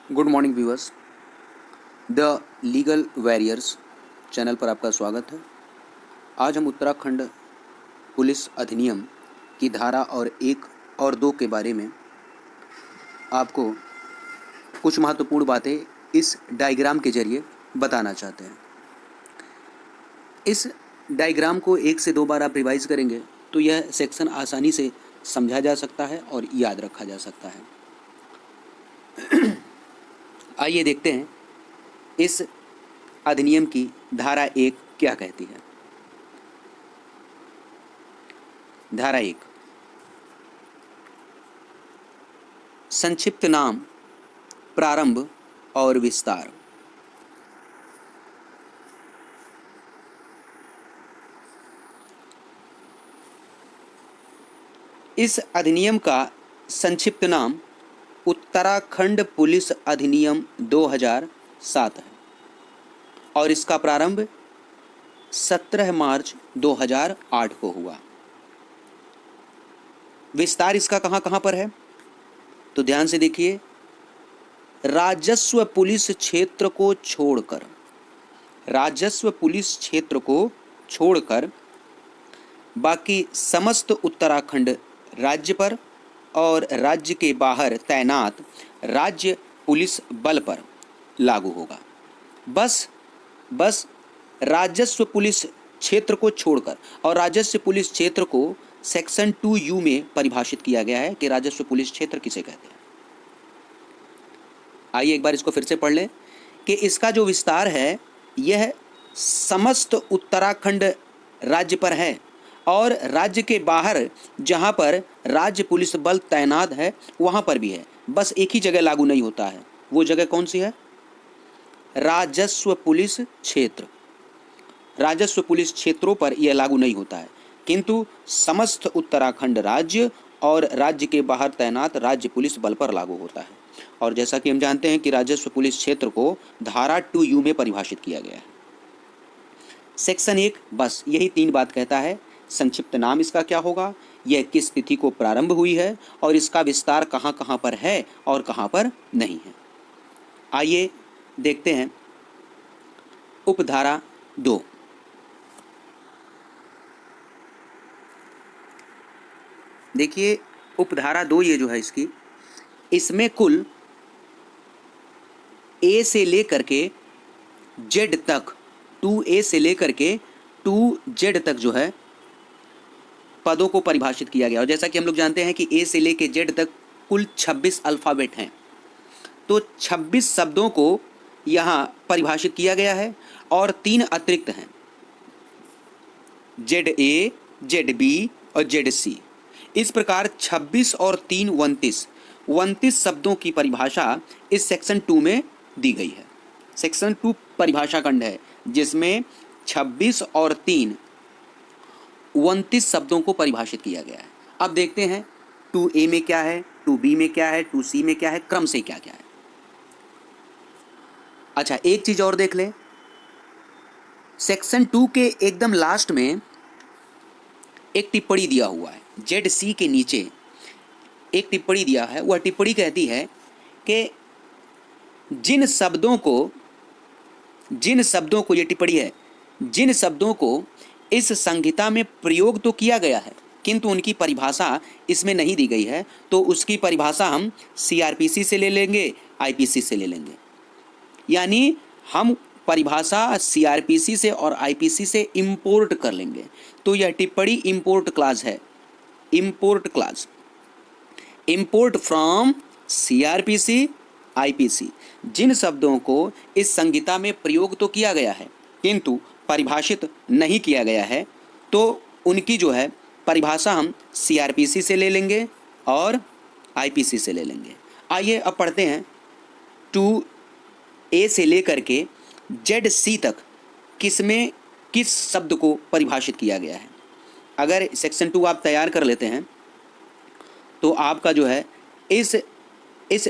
Good morning viewers. The legal warriors channel पर आपका स्वागत है। आज हम उत्तराखंड पुलिस अधिनियम की धारा और 1 और 2 के बारे में आपको कुछ महत्वपूर्ण बातें इस डायग्राम के जरिए बताना चाहते हैं। इस डायग्राम को 1 से 2 बार आप रिवाइज करेंगे तो यह सेक्शन आसानी से समझा जा सकता है और याद रखा जा सकता है। आइए देखते हैं इस अधिनियम की धारा 1 क्या कहती है। धारा 1, संक्षिप्त नाम, प्रारंभ और विस्तार। इस अधिनियम का संक्षिप्त नाम उत्तराखंड पुलिस अधिनियम 2007 है और इसका प्रारंभ 17 मार्च 2008 को हुआ। विस्तार इसका कहाँ पर है तो ध्यान से देखिए। राजस्व पुलिस क्षेत्र को छोड़कर, राजस्व पुलिस क्षेत्र को छोड़कर बाकी समस्त उत्तराखंड राज्य पर और राज्य के बाहर तैनात राज्य पुलिस बल पर लागू होगा। बस राजस्व पुलिस क्षेत्र को छोड़कर, और राजस्व पुलिस क्षेत्र को सेक्शन 2U में परिभाषित किया गया है कि राजस्व पुलिस क्षेत्र किसे कहते हैं। आइए एक बार इसको फिर से पढ़ लें कि इसका जो विस्तार है यह समस्त उत्तराखंड राज्य पर है और राज्य के बाहर जहां पर राज्य पुलिस बल तैनात है वहां पर भी है। बस एक ही जगह लागू नहीं होता है। वो जगह कौन सी है? राजस्व पुलिस क्षेत्र। राजस्व पुलिस क्षेत्रों पर यह लागू नहीं होता है, किंतु समस्त उत्तराखंड राज्य और राज्य के बाहर तैनात राज्य पुलिस बल पर लागू होता है। और जैसा कि हम जानते हैं कि राजस्व पुलिस क्षेत्र को धारा 2U में परिभाषित किया गया है। सेक्शन 1 बस यही 3 बात कहता है। संक्षिप्त नाम इसका क्या होगा, यह किस तिथि को प्रारंभ हुई है और इसका विस्तार कहाँ पर है और कहाँ पर नहीं है। आइए देखते हैं उपधारा 2। देखिए उपधारा 2 ये जो है इसमें कुल A से लेकर के Z तक, 2A से लेकर के 2Z तक जो है पदों को परिभाषित किया गया। और जैसा कि हम लोग जानते हैं कि A से लेकर Z तक कुल 26 अल्फ़ाबेट हैं, तो 26 शब्दों को यहाँ परिभाषित किया गया है और 3 अतिरिक्त हैं, ZA, ZB और ZC। इस प्रकार 26 और 3 29 शब्दों की परिभाषा इस सेक्शन 2 में दी गई है। सेक्शन 2 परिभाषा खंड है जिसमें 26 और 3 29 शब्दों को परिभाषित किया गया है। अब देखते हैं 2A में क्या है, 2B में क्या है, 2C में क्या है, क्रम से क्या क्या है। अच्छा, एक चीज और देख लें। सेक्शन 2 के एकदम लास्ट में एक टिप्पणी दिया हुआ है, ZC के नीचे एक टिप्पणी दिया है। वह टिप्पणी कहती है कि जिन शब्दों को ये टिप्पणी है, जिन शब्दों को इस संहिता में प्रयोग तो किया गया है किंतु उनकी परिभाषा इसमें नहीं दी गई है, तो उसकी परिभाषा हम CRPC से ले लेंगे, IPC से ले लेंगे। यानी हम परिभाषा CRPC से और IPC से इंपोर्ट कर लेंगे। तो यह टिप्पणी इंपोर्ट क्लास है, import class, import from CRPC IPC। जिन शब्दों को इस संहिता में प्रयोग तो किया गया है किंतु परिभाषित नहीं किया गया है, तो उनकी जो है परिभाषा हम CRPC से ले लेंगे और IPC से ले लेंगे। आइए अब पढ़ते हैं 2A से लेकर के ZC तक किस शब्द को परिभाषित किया गया है। अगर सेक्शन 2 आप तैयार कर लेते हैं तो आपका जो है इस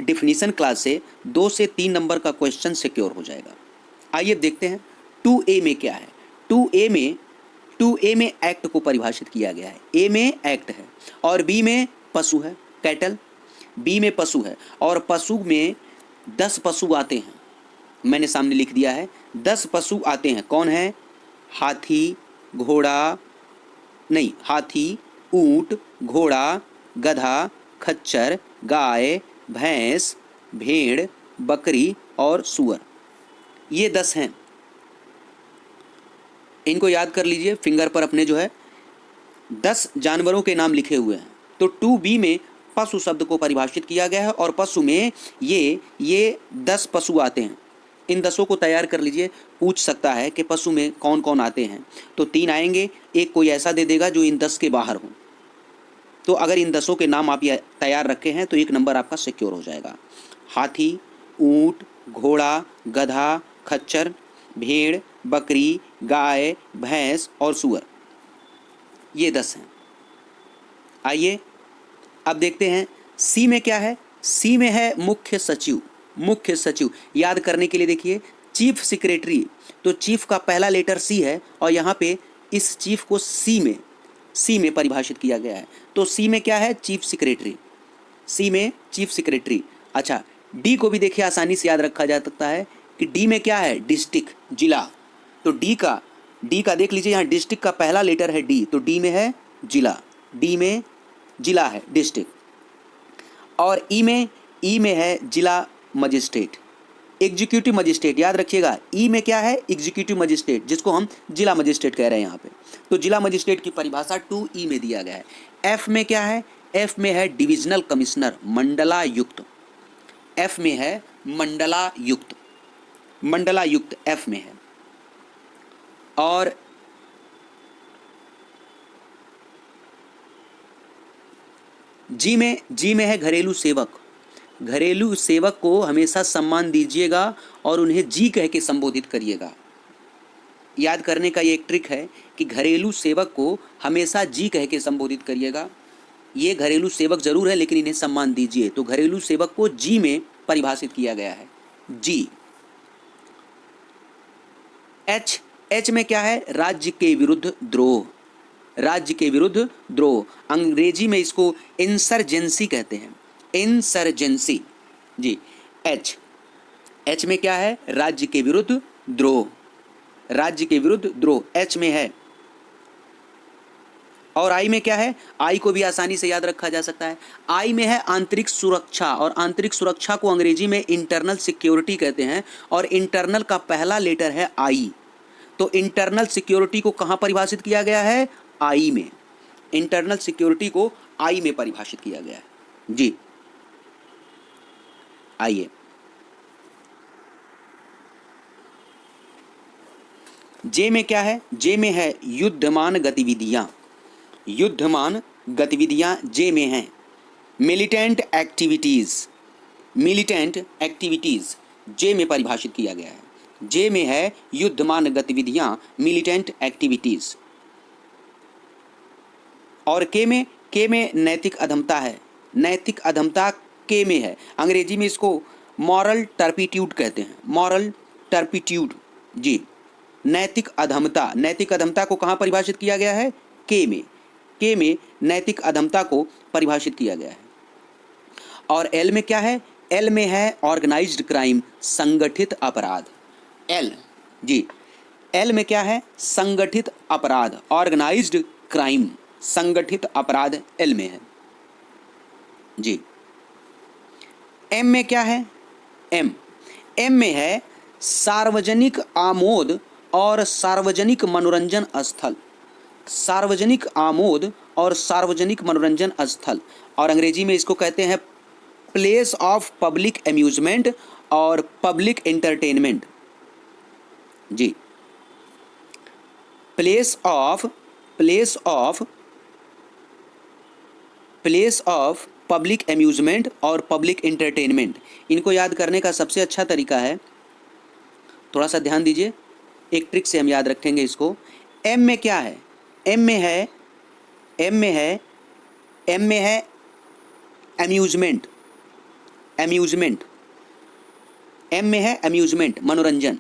डिफिनीशन क्लास से 2 से 3 नंबर का क्वेश्चन सिक्योर हो जाएगा। आइए देखते हैं 2A में क्या है। 2A में एक्ट को परिभाषित किया गया है। A में एक्ट है और B में पशु है, कैटल। B में पशु है और पशु में 10 पशु आते हैं, मैंने सामने लिख दिया है 10 पशु आते हैं। कौन है? हाथी, घोड़ा, नहीं, हाथी, ऊंट, घोड़ा, गधा, खच्चर, गाय, भैंस, भेड़, बकरी और सूअर। ये 10 हैं। इनको याद कर लीजिए फिंगर पर अपने जो है 10 जानवरों के नाम लिखे हुए हैं। तो 2b में पशु शब्द को परिभाषित किया गया है और पशु में ये 10 पशु आते हैं। इन 10 को तैयार कर लीजिए। पूछ सकता है कि पशु में कौन कौन आते हैं, तो 3 आएंगे, एक कोई ऐसा दे देगा जो इन 10 के बाहर हो। तो अगर इन 10 के नाम आप तैयार रखे हैं तो 1 नंबर आपका सिक्योर हो जाएगा। हाथी, ऊंट, घोड़ा, गधा, खच्चर, भेड़, बकरी, गाय, भैंस और सूअर, ये 10 हैं। आइए अब देखते हैं सी में क्या है। सी में है मुख्य सचिव। मुख्य सचिव याद करने के लिए देखिए चीफ सेक्रेटरी, तो चीफ का पहला लेटर सी है और यहाँ पे इस चीफ को सी में परिभाषित किया गया है। तो सी में क्या है? Chief secretary. सी में चीफ सेक्रेटरी। अच्छा, डी को भी देखिए आसानी से याद रखा जा सकता है कि डी में क्या है? डिस्ट्रिक्ट, जिला। तो डी का देख लीजिए, यहाँ डिस्ट्रिक्ट का पहला लेटर है डी, तो डी में है जिला। डी में जिला है, डिस्ट्रिक्ट। और ई में है जिला मजिस्ट्रेट, एग्जीक्यूटिव मजिस्ट्रेट। याद रखिएगा ई में क्या है? एग्जीक्यूटिव मजिस्ट्रेट, जिसको हम जिला मजिस्ट्रेट कह रहे हैं यहाँ पे। तो जिला मजिस्ट्रेट की परिभाषा 2E में दिया गया है। एफ में क्या है? एफ में है डिविजनल कमिश्नर, मंडलायुक्त। एफ में है मंडलायुक्त, मंडलायुक्त एफ में है। और जी में है घरेलू सेवक। घरेलू सेवक को हमेशा सम्मान दीजिएगा और उन्हें जी कह के संबोधित करिएगा। याद करने का ये एक ट्रिक है कि घरेलू सेवक को हमेशा जी कह के संबोधित करिएगा। ये घरेलू सेवक जरूर है लेकिन इन्हें सम्मान दीजिए। तो घरेलू सेवक को जी में परिभाषित किया गया है, जी। एच में क्या है? राज्य के विरुद्ध द्रोह। राज्य के विरुद्ध द्रोह, अंग्रेजी में इसको इंसर्जेंसी कहते हैं, इंसर्जेंसी, जी। एच में क्या है? राज्य के विरुद्ध द्रोह, राज्य के विरुद्ध द्रोह एच में है। और आई में क्या है? आई को भी आसानी से याद रखा जा सकता है। आई में है आंतरिक सुरक्षा, और आंतरिक सुरक्षा को अंग्रेजी में इंटरनल सिक्योरिटी कहते हैं और इंटरनल का पहला लेटर है आई। तो इंटरनल सिक्योरिटी को कहाँ परिभाषित किया गया है? आई में। इंटरनल सिक्योरिटी को आई में परिभाषित किया गया है, जी। आइए जे में क्या है? जे में है युद्धमान गतिविधियां। युद्धमान गतिविधियां जे में हैं। मिलिटेंट एक्टिविटीज, मिलिटेंट एक्टिविटीज जे में परिभाषित किया गया है। जे में है युद्धमान गतिविधियां, मिलिटेंट एक्टिविटीज। और के में नैतिक अधमता है। नैतिक अधमता के में है। अंग्रेजी में इसको मॉरल टर्पिट्यूड कहते हैं, मॉरल टर्पिट्यूड, जी। नैतिक अधमता, नैतिक अधमता को कहाँ परिभाषित किया गया है? के में। के में नैतिक अधमता को परिभाषित किया गया है। और एल में क्या है? एल में है ऑर्गेनाइज्ड क्राइम, संगठित अपराध। एल, जी। एल में क्या है? संगठित अपराध, ऑर्गेनाइज्ड क्राइम, संगठित अपराध एल में है, जी। एम में क्या है? एम में है सार्वजनिक आमोद और सार्वजनिक मनोरंजन स्थल। सार्वजनिक आमोद और सार्वजनिक मनोरंजन स्थल, और अंग्रेजी में इसको कहते हैं प्लेस ऑफ पब्लिक अम्यूजमेंट और पब्लिक एंटरटेनमेंट, जी। प्लेस ऑफ पब्लिक अम्यूजमेंट और पब्लिक एंटरटेनमेंट, इनको याद करने का सबसे अच्छा तरीका है, थोड़ा सा ध्यान दीजिए, एक ट्रिक से हम याद रखेंगे इसको। एम में क्या है? एम में है अम्यूजमेंट, अम्यूजमेंट। एम में है अम्यूजमेंट, मनोरंजन।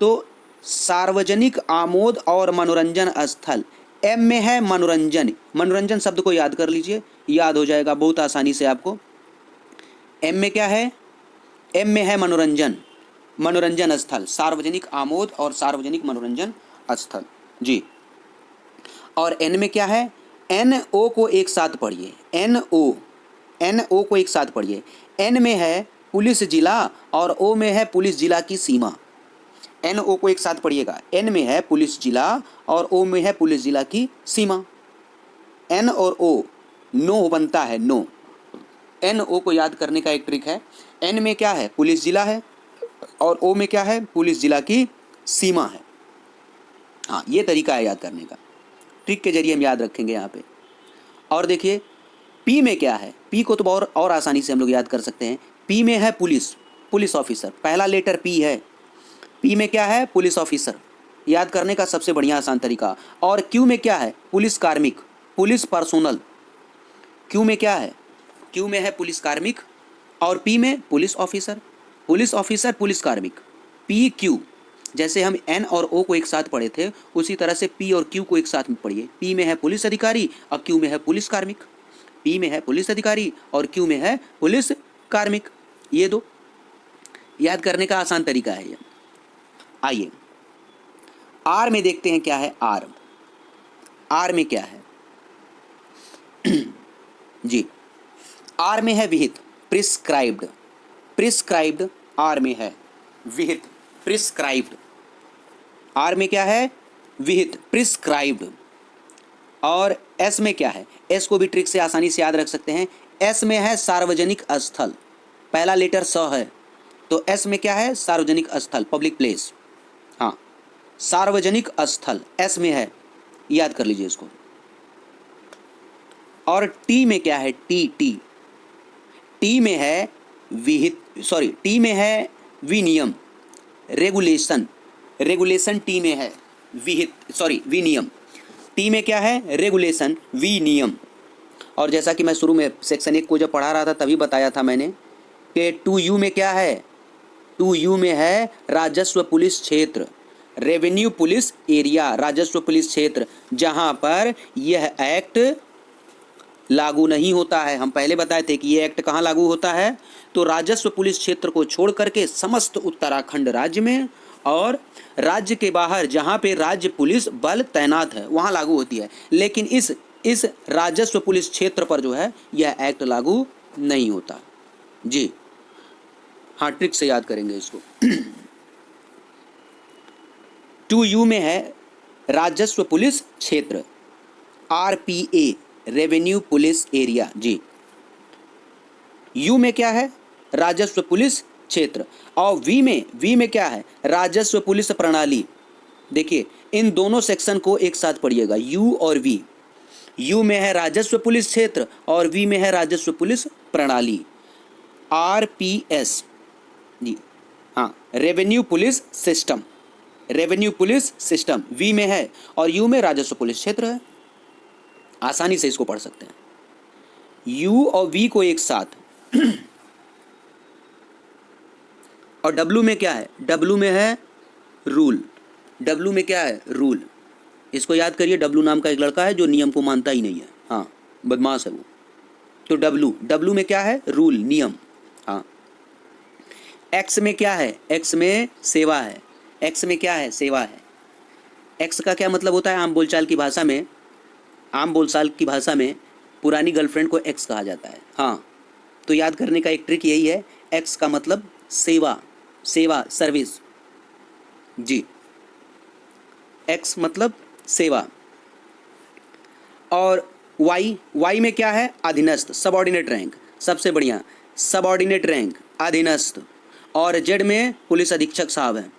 तो सार्वजनिक आमोद और मनोरंजन स्थल, एम में है मनोरंजन। मनोरंजन शब्द को याद कर लीजिए, याद हो जाएगा बहुत आसानी से आपको। एम में क्या है? एम में है मनोरंजन, मनोरंजन स्थल, सार्वजनिक आमोद और सार्वजनिक मनोरंजन स्थल जी। और एन में क्या है, एन ओ को एक साथ पढ़िए, एन ओ को एक साथ पढ़िए। एन में है पुलिस जिला और ओ में है पुलिस जिला की सीमा। एन ओ को एक साथ पढ़िएगा, एन में है पुलिस जिला और ओ में है पुलिस जिला की सीमा। एन और ओ नो बनता है, नो। एन ओ को याद करने का एक ट्रिक है, एन में क्या है, पुलिस जिला है और ओ में क्या है, पुलिस जिला की सीमा है। हाँ, ये तरीका है याद करने का, ट्रिक के जरिए हम याद रखेंगे यहाँ पे। और देखिए पी में क्या है, पी को तो बहुत और आसानी से हम लोग याद कर सकते हैं। पी में है पुलिस, पुलिस ऑफिसर, पहला लेटर पी है। पी में क्या है, पुलिस ऑफिसर, याद करने का सबसे बढ़िया आसान तरीका। और क्यू में क्या है, पुलिस कार्मिक, पुलिस पर्सोनल। क्यू में क्या है, क्यू में है पुलिस कार्मिक और पी में police officer, police officer police कार्मिक, पी क्यू। जैसे हम एन और ओ को एक साथ पढ़े थे उसी तरह से पी और क्यू को एक साथ में पढ़िए। पी में है पुलिस अधिकारी और क्यू में है पुलिस कार्मिक, पी में है पुलिस अधिकारी और क्यू में है पुलिस कार्मिक। ये दो याद करने का आसान तरीका है ये। आइए आर में देखते हैं क्या है। आर, आर में क्या है जी, आर में है विहित, प्रिस्क्राइब्ड, प्रिस्क्राइब्ड आर में है, विहित प्रिस्क्राइब्ड। आर में क्या है, विहित प्रिस्क्राइब्ड। और एस में क्या है, एस को भी ट्रिक से आसानी से याद रख सकते हैं। एस में है सार्वजनिक स्थल, पहला लेटर स है तो एस में क्या है, सार्वजनिक स्थल, पब्लिक प्लेस। हाँ, सार्वजनिक स्थल एस में है, याद कर लीजिए इसको। और टी में क्या है, टी, टी, टी में है विहित, सॉरी टी में है विनियम, रेगुलेशन, रेगुलेशन टी में है, विहित सॉरी विनियम। टी में क्या है, रेगुलेशन, विनियम। और जैसा कि मैं शुरू में सेक्शन 1 को जब पढ़ा रहा था तभी बताया था मैंने कि 2U में क्या है, 2U में है राजस्व पुलिस क्षेत्र, रेवेन्यू पुलिस एरिया, राजस्व पुलिस क्षेत्र, जहां पर यह एक्ट लागू नहीं होता है। हम पहले बताए थे कि यह एक्ट कहाँ लागू होता है, तो राजस्व पुलिस क्षेत्र को छोड़ करके समस्त उत्तराखंड राज्य में और राज्य के बाहर जहाँ पे राज्य पुलिस बल तैनात है वहाँ लागू होती है। लेकिन इस राजस्व पुलिस क्षेत्र पर जो है यह एक्ट लागू नहीं होता जी। हाँ, ट्रिक से याद करेंगे इसको। 2U में है राजस्व पुलिस क्षेत्र, RPA, रेवेन्यू पुलिस एरिया जी। यू में क्या है, राजस्व पुलिस क्षेत्र। और वी में क्या है, राजस्व पुलिस प्रणाली। देखिए इन दोनों सेक्शन को एक साथ पढ़िएगा, यू और वी। यू में है राजस्व पुलिस क्षेत्र और वी में है राजस्व पुलिस प्रणाली, RPS जी। हाँ, revenue police system, revenue police system वी में है और यू में राजस्व पुलिस क्षेत्र है। आसानी से इसको पढ़ सकते हैं, यू और वी को एक साथ। और डब्लू में क्या है, डब्लू में है रूल, डब्लू में क्या है, रूल। इसको याद करिए, डब्लू नाम का एक लड़का है जो नियम को मानता ही नहीं है, हाँ बदमाश है वो। तो डब्लू में क्या है, रूल, नियम। हाँ, एक्स में क्या है, एक्स में सेवा है, एक्स में क्या है, सेवा है। एक्स का क्या मतलब होता है, आम बोलचाल की भाषा में, आम बोलचाल की भाषा में पुरानी गर्लफ्रेंड को एक्स कहा जाता है। हाँ, तो याद करने का एक ट्रिक यही है, एक्स का मतलब सेवा, सेवा, सर्विस जी। एक्स मतलब सेवा। और वाई में क्या है, अधीनस्थ, सबऑर्डिनेट रैंक, सबसे बढ़िया सबऑर्डिनेट रैंक, अधीनस्थ। और जेड में पुलिस अधीक्षक साहब हैं।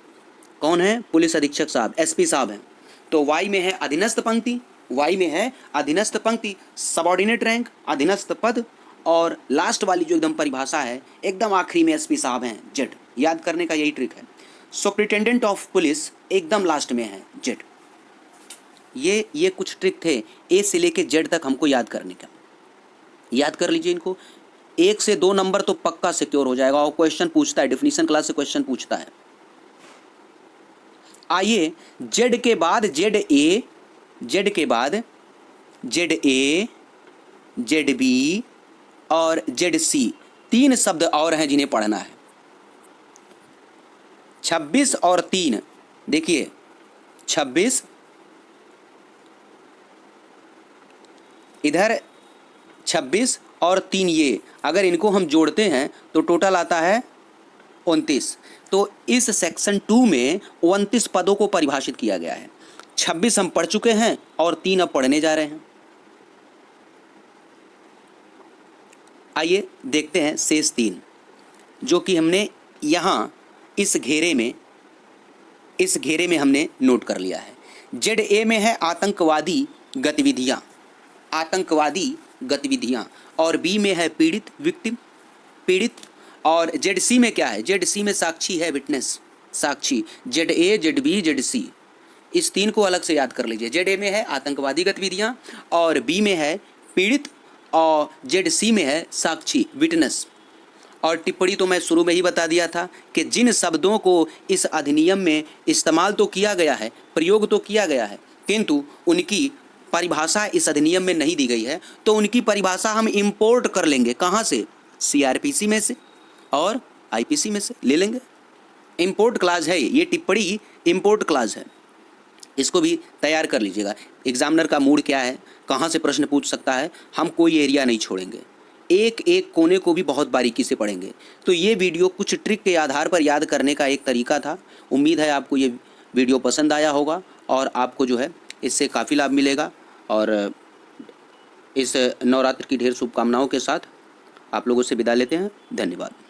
कौन है, पुलिस अधीक्षक साहब, SP साहब हैं। तो वाई में है अधीनस्थ पंक्ति, वाई में है अधीनस्थ पंक्ति, सबऑर्डिनेट रैंक, अधीनस्थ पद। और लास्ट वाली जो एकदम परिभाषा है एकदम आखिरी में SP साहब हैं, जेड। याद करने का यही ट्रिक है। सुपरिटेंडेंट ऑफ पुलिस एकदम लास्ट में है, जेड। ये कुछ ट्रिक थे ए से लेके जेड तक हमको याद करने का। याद कर लीजिए इनको, 1 से 2 नंबर तो पक्का सिक्योर हो जाएगा। और क्वेश्चन पूछता है, डेफिनेशन क्लास से क्वेश्चन पूछता है। आइए जेड के बाद जेड ए, जेड के बाद जेड ए, जेड बी और जेड सी, 3 शब्द और हैं जिन्हें पढ़ना है। 26 और 3, देखिए 26 इधर, 26 और 3 ये, अगर इनको हम जोड़ते हैं तो टोटल आता है 29। तो इस सेक्शन 2 में 29 पदों को परिभाषित किया गया है। 26 हम पढ़ चुके हैं और 3 अब पढ़ने जा रहे हैं। आइए देखते हैं शेष 3, जो कि हमने यहाँ इस घेरे में हमने नोट कर लिया है। ZA में है आतंकवादी गतिविधियाँ, और B में है पीड़ित, और ZC में क्या है? ZC में साक्षी है, विटनेस, साक्षी। ZA, ZB, ZC, इस 3 को अलग से याद कर लीजिए। ZA में है आतंकवादी गतिविधियाँ, और B में है पीड़ित, और ZC में है साक्षी, विटनेस। और टिप्पणी तो मैं शुरू में ही बता दिया था कि जिन शब्दों को इस अधिनियम में इस्तेमाल तो किया गया है, प्रयोग तो किया गया है, किंतु उनकी परिभाषा इस अधिनियम में नहीं दी गई है, तो उनकी परिभाषा हम इंपोर्ट कर लेंगे। कहाँ से? CRPC में से और IPC में से ले लेंगे। इंपोर्ट क्लाज है ये, टिप्पणी इंपोर्ट क्लाज है, इसको भी तैयार कर लीजिएगा। एग्जामिनर का मूड क्या है, कहाँ से प्रश्न पूछ सकता है, हम कोई एरिया नहीं छोड़ेंगे, एक एक कोने को भी बहुत बारीकी से पढ़ेंगे। तो ये वीडियो कुछ ट्रिक के आधार पर याद करने का एक तरीका था। उम्मीद है आपको ये वीडियो पसंद आया होगा और आपको जो है इससे काफ़ी लाभ मिलेगा। और इस नवरात्र की ढेर शुभकामनाओं के साथ आप लोगों से विदा लेते हैं। धन्यवाद।